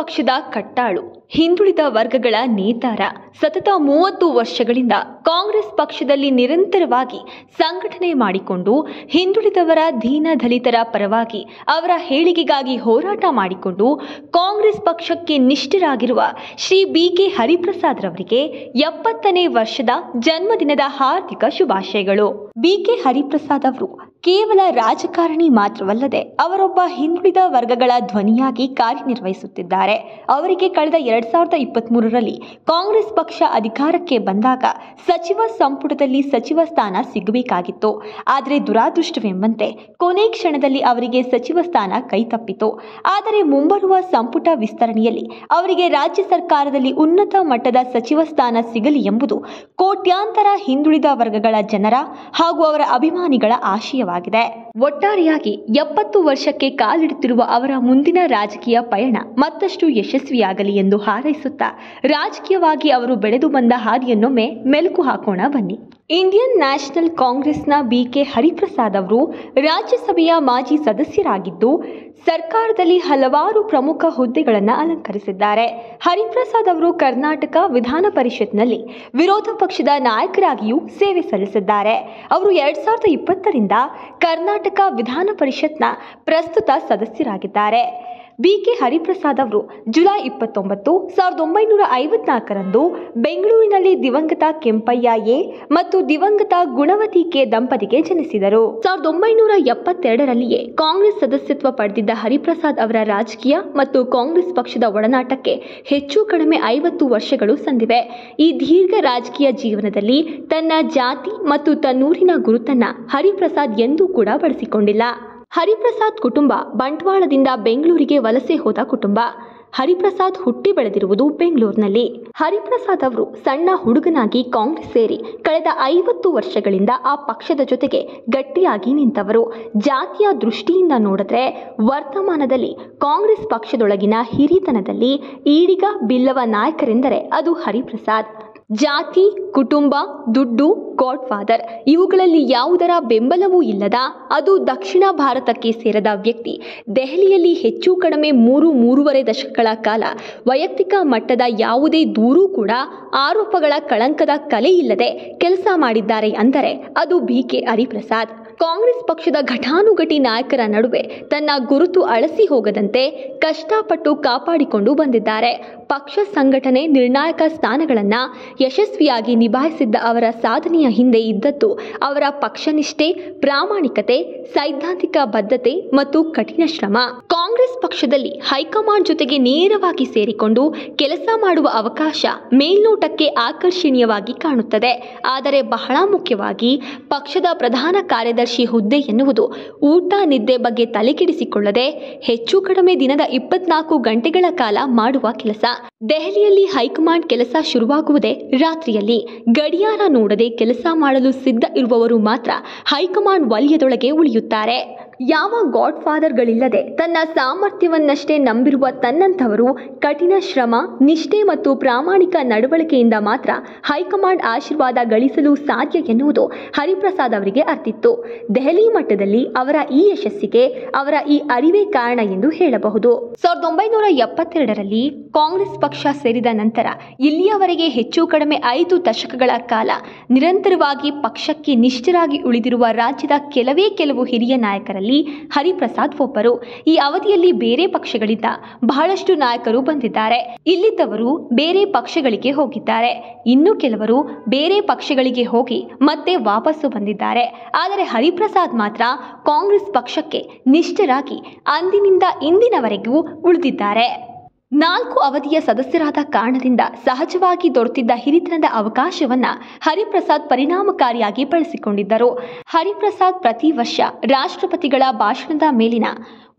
ಪಕ್ಷದ ಕಟ್ಟಾಳು, ಹಿಂದುಳಿದ ವರ್ಗಗಳ ನೇತಾರ, ಸತತ 30 ವರ್ಷಗಳಿಂದ ಕಾಂಗ್ರೆಸ್ ಪಕ್ಷದಲ್ಲಿ ನಿರಂತರವಾಗಿ ಸಂಘಟನೆ ಮಾಡಿಕೊಂಡು ಹಿಂದುಳಿದವರ ದೀನ ದಲಿತರ ಪರವಾಗಿ ಅವರ ಹೇಳಿಕೆಗಾಗಿ ಹೋರಾಟ ಮಾಡಿಕೊಂಡು ಕಾಂಗ್ರೆಸ್ ಪಕ್ಷಕ್ಕೆ ನಿಷ್ಠರಾಗಿರುವ ಶ್ರೀ BK ಹರಿಪ್ರಸಾದ್ ರವರಿಗೆ 70ನೇ ವರ್ಷದ ಜನ್ಮದಿನದ ಹಾರ್ದಿಕ ಶುಭಾಶಯಗಳು. BK ಹರಿಪ್ರಸಾದ್ ಅವರು ಕೇವಲ ರಾಜಕಾರಣಿ ಮಾತ್ರವಲ್ಲದೆ ಅವರೊಬ್ಬ ಹಿಂದುಳಿದ ವರ್ಗಗಳ ಧ್ವನಿಯಾಗಿ ಕಾರ್ಯನಿರ್ವಹಿಸುತ್ತಿದ್ದಾರೆ. ಅವರಿಗೆ ಕಳೆದ 2023ರಲ್ಲಿ ಕಾಂಗ್ರೆಸ್ ಪಕ್ಷ ಅಧಿಕಾರಕ್ಕೆ ಬಂದಾಗ ಸಚಿವ ಸಂಪುಟದಲ್ಲಿ ಸಚಿವ ಸ್ಥಾನ ಸಿಗಬೇಕಾಗಿತ್ತು. ಆದರೆ ದುರಾದೃಷ್ಟವೆಂಬಂತೆ ಕೊನೆ ಕ್ಷಣದಲ್ಲಿ ಅವರಿಗೆ ಸಚಿವ ಸ್ಥಾನ ಕೈತಪ್ಪಿತು. ಆದರೆ ಮುಂಬರುವ ಸಂಪುಟ ವಿಸ್ತರಣೆಯಲ್ಲಿ ಅವರಿಗೆ ರಾಜ್ಯ ಸರ್ಕಾರದಲ್ಲಿ ಉನ್ನತ ಮಟ್ಟದ ಸಚಿವ ಸ್ಥಾನ ಸಿಗಲಿ ಎಂಬುದು ಕೋಟ್ಯಾಂತರ ಹಿಂದುಳಿದ ವರ್ಗಗಳ ಜನರ ಹಾಗೂ ಅವರ ಅಭಿಮಾನಿಗಳ ಆಶಯವಾಗಿದೆ. ಒಟ್ಟಾರೆಯಾಗಿ 70 ವರ್ಷಕ್ಕೆ ಕಾಲಿಡುತ್ತಿರುವ ಅವರ ಮುಂದಿನ ರಾಜಕೀಯ ಪಯಣ ಮತ್ತಷ್ಟು ಯಶಸ್ವಿಯಾಗಲಿ ಎಂದು ಹಾರೈಸುತ್ತಾ ರಾಜಕೀಯವಾಗಿ ಅವರು ಬೆಳೆದು ಬಂದ ಹಾದಿಯನ್ನೊಮ್ಮೆ ಮೆಲುಕು ಹಾಕೋಣ ಬನ್ನಿ. ಇಂಡಿಯನ್ ನ್ಯಾಷನಲ್ ಕಾಂಗ್ರೆಸ್ನ BK ಹರಿಪ್ರಸಾದ್ ಅವರು ರಾಜ್ಯಸಭೆಯ ಮಾಜಿ ಸದಸ್ಯರಾಗಿದ್ದು ಸರ್ಕಾರದಲ್ಲಿ ಹಲವಾರು ಪ್ರಮುಖ ಹುದ್ದೆಗಳನ್ನು ಅಲಂಕರಿಸಿದ್ದಾರೆ. ಹರಿಪ್ರಸಾದ್ ಅವರು ಕರ್ನಾಟಕ ವಿಧಾನ ಪರಿಷತ್ನಲ್ಲಿ ವಿರೋಧ ಪಕ್ಷದ ನಾಯಕರಾಗಿಯೂ ಸೇವೆ ಸಲ್ಲಿಸಿದ್ದಾರೆ. ಅವರು 2020ರಿಂದ ಕರ್ನಾಟಕ ವಿಧಾನ ಪರಿಷತ್ನ ಪ್ರಸ್ತುತ ಸದಸ್ಯರಾಗಿದ್ದಾರೆ. BK ಹರಿಪ್ರಸಾದ್ ಅವರು ಜುಲೈ 29, 1954ರಂದು ಬೆಂಗಳೂರಿನಲ್ಲಿ ದಿವಂಗತ ಕೆಂಪಯ್ಯ ಎ ಮತ್ತು ದಿವಂಗತ ಗುಣವತಿ ಕೆ ದಂಪತಿಗೆ ಜನಿಸಿದರು. 1972ರಲ್ಲಿಯೇ ಕಾಂಗ್ರೆಸ್ ಸದಸ್ಯತ್ವ ಪಡೆದಿದ್ದ ಹರಿಪ್ರಸಾದ್ ಅವರ ರಾಜಕೀಯ ಮತ್ತು ಕಾಂಗ್ರೆಸ್ ಪಕ್ಷದ ಒಡನಾಟಕ್ಕೆ ಹೆಚ್ಚು ಕಡಿಮೆ 50 ವರ್ಷಗಳು ಸಂದಿವೆ. ಈ ದೀರ್ಘ ರಾಜಕೀಯ ಜೀವನದಲ್ಲಿ ತನ್ನ ಜಾತಿ ಮತ್ತು ತನ್ನೂರಿನ ಗುರುತನ್ನ ಹರಿಪ್ರಸಾದ್ ಎಂದೂ ಕೂಡ ಬಳಸಿಕೊಂಡಿಲ್ಲ. ಹರಿಪ್ರಸಾದ್ ಕುಟುಂಬ ಬಂಟ್ವಾಳದಿಂದ ಬೆಂಗಳೂರಿಗೆ ವಲಸೆ ಹೋದ ಕುಟುಂಬ. ಹರಿಪ್ರಸಾದ್ ಹುಟ್ಟಿ ಬೆಳೆದಿರುವುದು ಬೆಂಗಳೂರಿನಲ್ಲಿ. ಹರಿಪ್ರಸಾದ್ ಅವರು ಸಣ್ಣ ಹುಡುಗನಾಗಿ ಕಾಂಗ್ರೆಸ್ ಸೇರಿ ಕಳೆದ 50 ವರ್ಷಗಳಿಂದ ಆ ಪಕ್ಷದ ಜೊತೆಗೆ ಗಟ್ಟಿಯಾಗಿ ನಿಂತವರು. ಜಾತಿಯ ದೃಷ್ಟಿಯಿಂದ ನೋಡಿದ್ರೆ ವರ್ತಮಾನದಲ್ಲಿ ಕಾಂಗ್ರೆಸ್ ಪಕ್ಷದೊಳಗಿನ ಹಿರಿತನದಲ್ಲಿ ಈಡಿಗ ಬಿಲ್ಲವ ನಾಯಕರೆಂದರೆ ಅದು ಹರಿಪ್ರಸಾದ್. ಜಾತಿ, ಕುಟುಂಬ, ದುಡ್ಡು, ಗಾಡ್ ಫಾದರ್ ಇವುಗಳಲ್ಲಿ ಯಾವುದರ ಬೆಂಬಲವೂ ಇಲ್ಲದ ಅದು ದಕ್ಷಿಣ ಭಾರತಕ್ಕೆ ಸೇರದ ವ್ಯಕ್ತಿ ದೆಹಲಿಯಲ್ಲಿ ಹೆಚ್ಚು ಕಡಿಮೆ 3-3.5 ದಶಕಗಳ ಕಾಲ ವೈಯಕ್ತಿಕ ಮಟ್ಟದ ಯಾವುದೇ ದೂರು ಕೂಡ ಆರೋಪಗಳ ಕಳಂಕದ ಕಲೆ ಇಲ್ಲದೆ ಕೆಲಸ ಮಾಡಿದ್ದಾರೆ ಅಂದರೆ ಅದು BK ಹರಿಪ್ರಸಾದ್. ಕಾಂಗ್ರೆಸ್ ಪಕ್ಷದ ಘಟಾನುಘಟಿ ನಾಯಕರ ನಡುವೆ ತನ್ನ ಗುರುತು ಅಳಸಿ ಹೋಗದಂತೆ ಕಷ್ಟಪಟ್ಟು ಕಾಪಾಡಿಕೊಂಡು ಬಂದಿದ್ದಾರೆ. ಪಕ್ಷ ಸಂಘಟನೆ ನಿರ್ಣಾಯಕ ಸ್ಥಾನಗಳನ್ನು ಯಶಸ್ವಿಯಾಗಿ ನಿಭಾಯಿಸಿದ್ದ ಅವರ ಸಾಧನೆಯ ಹಿಂದೆ ಇದ್ದದ್ದು ಅವರ ಪಕ್ಷನಿಷ್ಠೆ, ಪ್ರಾಮಾಣಿಕತೆ, ಸೈದ್ಧಾಂತಿಕ ಬದ್ಧತೆ ಮತ್ತು ಕಠಿಣ ಶ್ರಮ. ಕಾಂಗ್ರೆಸ್ ಪಕ್ಷದಲ್ಲಿ ಹೈಕಮಾಂಡ್ ಜೊತೆಗೆ ನೇರವಾಗಿ ಸೇರಿಕೊಂಡು ಕೆಲಸ ಮಾಡುವ ಅವಕಾಶ ಮೇಲ್ನೋಟಕ್ಕೆ ಆಕರ್ಷಣೀಯವಾಗಿ ಕಾಣುತ್ತದೆ. ಆದರೆ ಬಹಳ ಮುಖ್ಯವಾಗಿ ಪಕ್ಷದ ಪ್ರಧಾನ ಕಾರ್ಯದರ್ಶಿ ಹುದ್ದೆ ಎನ್ನುವುದು ಊಟ ನಿದ್ದೆ ಬಗ್ಗೆ ತಲೆಕೆಡಿಸಿಕೊಳ್ಳದೆ ಹೆಚ್ಚು ಕಡಿಮೆ ದಿನದ 24 ಗಂಟೆಗಳ ಕಾಲ ಮಾಡುವ ಕೆಲಸ. ದೆಹಲಿಯಲ್ಲಿ ಹೈಕಮಾಂಡ್ ಕೆಲಸ ಶುರುವಾಗುವುದೇ ರಾತ್ರಿಯಲ್ಲಿ. ಗಡಿಯಾರ ನೋಡದೆ ಕೆಲಸ ಮಾಡಲು ಸಿದ್ಧ ಇರುವವರು ಮಾತ್ರ ಹೈಕಮಾಂಡ್ ವಲಯದೊಳಗೆ ಉಳಿಯುತ್ತಾರೆ. ಯಾವ ಗಾಡ್ ಫಾದರ್ಗಳಿಲ್ಲದೆ ತನ್ನ ಸಾಮರ್ಥ್ಯವನ್ನಷ್ಟೇ ನಂಬಿರುವ ತನ್ನಂಥವರು ಕಠಿಣ ಶ್ರಮ, ನಿಷ್ಠೆ ಮತ್ತು ಪ್ರಾಮಾಣಿಕ ನಡವಳಿಕೆಯಿಂದ ಮಾತ್ರ ಹೈಕಮಾಂಡ್ ಆಶೀರ್ವಾದ ಗಳಿಸಲು ಸಾಧ್ಯ ಎನ್ನುವುದು ಹರಿಪ್ರಸಾದ್ ಅವರಿಗೆ ಅರ್ಥಿತ್ತು. ದೆಹಲಿ ಮಟ್ಟದಲ್ಲಿ ಅವರ ಈ ಯಶಸ್ಸಿಗೆ ಅವರ ಈ ಅರಿವೇ ಕಾರಣ ಎಂದು ಹೇಳಬಹುದು. 1972ರಲ್ಲಿ ಕಾಂಗ್ರೆಸ್ ಪಕ್ಷ ಸೇರಿದ ನಂತರ ಇಲ್ಲಿಯವರೆಗೆ ಹೆಚ್ಚು ಕಡಿಮೆ 5 ದಶಕಗಳ ಕಾಲ ನಿರಂತರವಾಗಿ ಪಕ್ಷಕ್ಕೆ ನಿಷ್ಠರಾಗಿ ಉಳಿದಿರುವ ರಾಜ್ಯದ ಕೆಲವು ಹಿರಿಯ ನಾಯಕರಲ್ಲಿ ಹರಿಪ್ರಸಾದ್ ಒಬ್ಬರು. ಈ ಅವಧಿಯಲ್ಲಿ ಬೇರೆ ಪಕ್ಷಗಳಿಂದ ಬಹಳಷ್ಟು ನಾಯಕರು ಬಂದಿದ್ದಾರೆ. ಇಲ್ಲಿದ್ದವರು ಬೇರೆ ಪಕ್ಷಗಳಿಗೆ ಹೋಗಿದ್ದಾರೆ. ಇನ್ನು ಕೆಲವರು ಬೇರೆ ಪಕ್ಷಗಳಿಗೆ ಹೋಗಿ ಮತ್ತೆ ವಾಪಸ್ಸು ಬಂದಿದ್ದಾರೆ. ಆದರೆ ಹರಿಪ್ರಸಾದ್ ಮಾತ್ರ ಕಾಂಗ್ರೆಸ್ ಪಕ್ಷಕ್ಕೆ ನಿಷ್ಠರಾಗಿ ಅಂದಿನಿಂದ ಇಂದಿನವರೆಗೂ ಉಳಿದಿದ್ದಾರೆ. 4 ಅವಧಿಯ ಸದಸ್ಯರಾದ ಕಾರಣದಿಂದ ಸಹಜವಾಗಿ ದೊರೆತಿದ್ದ ಹಿರಿತನದ ಅವಕಾಶವನ್ನ ಹರಿಪ್ರಸಾದ್ ಪರಿಣಾಮಕಾರಿಯಾಗಿ ಬಳಸಿಕೊಂಡಿದ್ದರು. ಹರಿಪ್ರಸಾದ್ ಪ್ರತಿ ವರ್ಷ ರಾಷ್ಟ್ರಪತಿಗಳ ಭಾಷಣದ ಮೇಲಿನ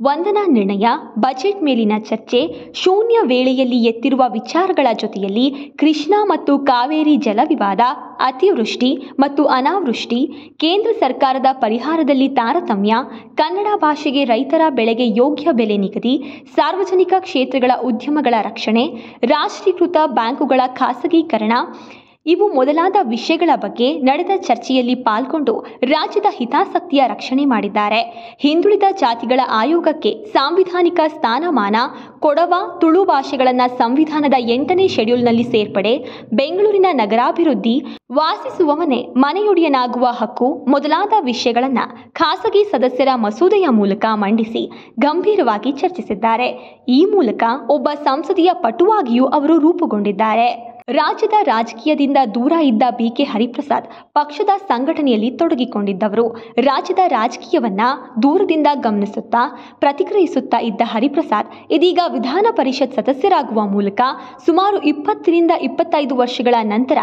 ವಂದನಾ ನಿರ್ಣಯ, ಬಜೆಟ್ ಮೇಲಿನ ಚರ್ಚೆ, ಶೂನ್ಯ ವೇಳೆಯಲ್ಲಿ ಎತ್ತಿರುವ ವಿಚಾರಗಳ ಜೊತೆಯಲ್ಲಿ ಕೃಷ್ಣಾ ಮತ್ತು ಕಾವೇರಿ ಜಲ ವಿವಾದ, ಅತಿವೃಷ್ಟಿ ಮತ್ತು ಅನಾವೃಷ್ಟಿ, ಕೇಂದ್ರ ಸರ್ಕಾರದ ಪರಿಹಾರದಲ್ಲಿ ತಾರತಮ್ಯ, ಕನ್ನಡ ಭಾಷೆಗೆ ರೈತರ ಬೆಳೆಗೆ ಯೋಗ್ಯ ಬೆಲೆ ನಿಗದಿ, ಸಾರ್ವಜನಿಕ ಕ್ಷೇತ್ರಗಳ ಉದ್ಯಮಗಳ ರಕ್ಷಣೆ, ರಾಷ್ಟ್ರೀಕೃತ ಬ್ಯಾಂಕುಗಳ ಖಾಸಗೀಕರಣ ಇವು ಮೊದಲಾದ ವಿಷಯಗಳ ಬಗ್ಗೆ ನಡೆದ ಚರ್ಚೆಯಲ್ಲಿ ಪಾಲ್ಗೊಂಡು ರಾಜ್ಯದ ಹಿತಾಸಕ್ತಿಯ ರಕ್ಷಣೆ ಮಾಡಿದ್ದಾರೆ. ಹಿಂದುಳಿದ ಜಾತಿಗಳ ಆಯೋಗಕ್ಕೆ ಸಾಂವಿಧಾನಿಕ ಸ್ಥಾನಮಾನ, ಕೊಡವ ತುಳು ಭಾಷೆಗಳನ್ನು ಸಂವಿಧಾನದ 8ನೇ ಶೆಡ್ಯೂಲ್ನಲ್ಲಿ ಸೇರ್ಪಡೆ, ಬೆಂಗಳೂರಿನ ನಗರಾಭಿವೃದ್ಧಿ, ವಾಸಿಸುವವನೇ ಮನೆಯೊಡೆಯನಾಗುವ ಹಕ್ಕು ಮೊದಲಾದ ವಿಷಯಗಳನ್ನು ಖಾಸಗಿ ಸದಸ್ಯರ ಮಸೂದೆಯ ಮೂಲಕ ಮಂಡಿಸಿ ಗಂಭೀರವಾಗಿ ಚರ್ಚಿಸಿದ್ದಾರೆ. ಈ ಮೂಲಕ ಒಬ್ಬ ಸಂಸದೀಯ ಪಟುವಾಗಿಯೂ ಅವರು ರೂಪುಗೊಂಡಿದ್ದಾರೆ. ರಾಜ್ಯದ ರಾಜಕೀಯದಿಂದ ದೂರ ಇದ್ದ ಬಿಕೆ ಹರಿಪ್ರಸಾದ್ ಪಕ್ಷದ ಸಂಘಟನೆಯಲ್ಲಿ ತೊಡಗಿಕೊಂಡಿದ್ದವರು. ರಾಜ್ಯದ ರಾಜಕೀಯವನ್ನ ದೂರದಿಂದ ಗಮನಿಸುತ್ತಾ ಪ್ರತಿಕ್ರಿಯಿಸುತ್ತಾ ಇದ್ದ ಹರಿಪ್ರಸಾದ್ ಇದೀಗ ವಿಧಾನ ಪರಿಷತ್ ಸದಸ್ಯರಾಗುವ ಮೂಲಕ ಸುಮಾರು 20ರಿಂದ 25 ವರ್ಷಗಳ ನಂತರ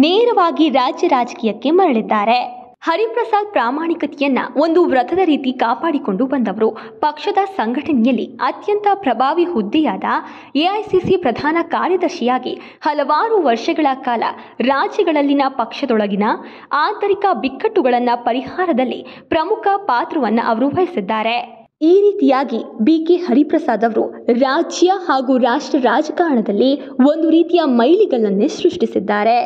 ನೇರವಾಗಿ ರಾಜ್ಯ ರಾಜಕೀಯಕ್ಕೆ ಮರಳಿದ್ದಾರೆ. ಹರಿಪ್ರಸಾದ್ ಪ್ರಾಮಾಣಿಕತೆಯನ್ನ ಒಂದು ವ್ರತದ ರೀತಿ ಕಾಪಾಡಿಕೊಂಡು ಬಂದವರು. ಪಕ್ಷದ ಸಂಘಟನೆಯಲ್ಲಿ ಅತ್ಯಂತ ಪ್ರಭಾವಿ ಹುದ್ದೆಯಾದ ಎಐಸಿಸಿ ಪ್ರಧಾನ ಕಾರ್ಯದರ್ಶಿಯಾಗಿ ಹಲವಾರು ವರ್ಷಗಳ ಕಾಲ ರಾಜ್ಯಗಳಲ್ಲಿನ ಪಕ್ಷದೊಳಗಿನ ಆಂತರಿಕ ಬಿಕ್ಕಟ್ಟುಗಳನ್ನು ಪರಿಹಾರದಲ್ಲಿ ಪ್ರಮುಖ ಪಾತ್ರವನ್ನು ಅವರು ವಹಿಸಿದ್ದಾರೆ. ಈ ರೀತಿಯಾಗಿ ಬಿಕೆ ಹರಿಪ್ರಸಾದ್ ಅವರು ರಾಜ್ಯ ಹಾಗೂ ರಾಷ್ಟ್ರ ರಾಜಕಾರಣದಲ್ಲಿ ಒಂದು ರೀತಿಯ ಮೈಲಿಗಲ್ಲನ್ನೇ ಸೃಷ್ಟಿಸಿದ್ದಾರೆ.